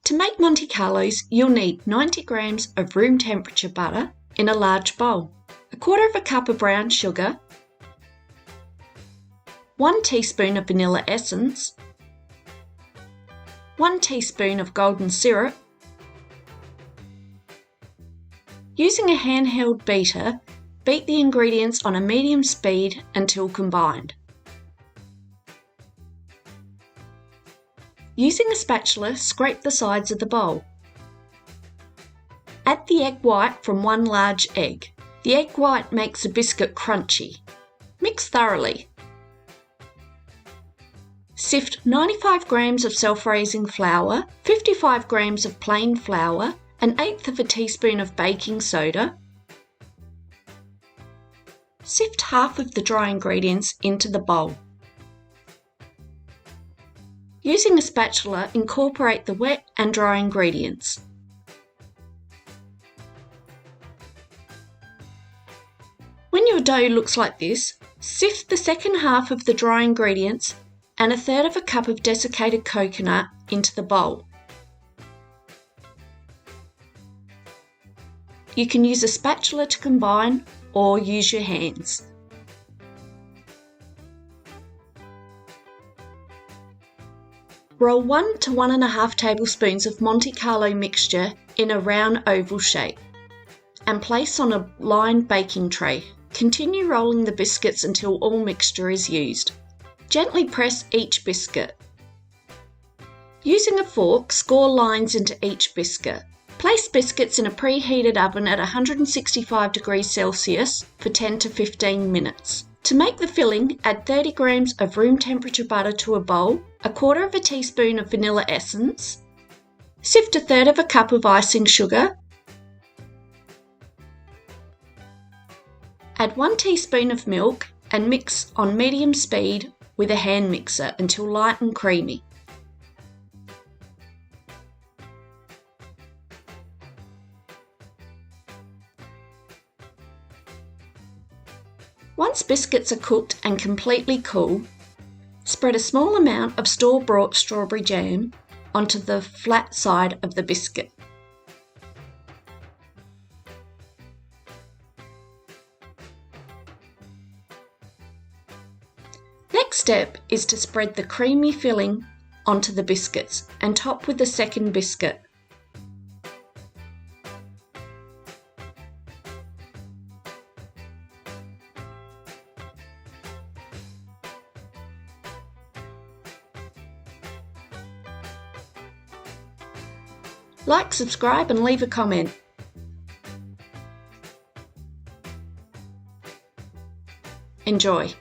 To make Monte Carlos, you'll need 90 grams of room temperature butter in a large bowl, a quarter of a cup of brown sugar, 1 teaspoon of vanilla essence, 1 teaspoon of golden syrup. Using a handheld beater, beat the ingredients on a medium speed until combined. Using a spatula, scrape the sides of the bowl. Add the egg white from 1 large egg. The egg white makes the biscuit crunchy. Mix thoroughly. Sift 95 grams of self-raising flour, 55 grams of plain flour, 1/8 of a teaspoon of baking soda. Sift half of the dry ingredients into the bowl. Using a spatula, incorporate the wet and dry ingredients. When your dough looks like this, sift the second half of the dry ingredients and 1/3 of a cup of desiccated coconut into the bowl. You can use a spatula to combine or use your hands. Roll 1 to 1½ tablespoons of Monte Carlo mixture in a round oval shape and place on a lined baking tray. Continue rolling the biscuits until all mixture is used. Gently press each biscuit. Using a fork, score lines into each biscuit. Place biscuits in a preheated oven at 165 degrees Celsius for 10 to 15 minutes. To make the filling, add 30 grams of room temperature butter to a bowl, a quarter of a teaspoon of vanilla essence, sift 1/3 of a cup of icing sugar, add 1 teaspoon of milk and mix on medium speed with a hand mixer until light and creamy. Once biscuits are cooked and completely cool, spread a small amount of store-bought strawberry jam onto the flat side of the biscuit. Next step is to spread the creamy filling onto the biscuits and top with the second biscuit. Like, subscribe and leave a comment. Enjoy!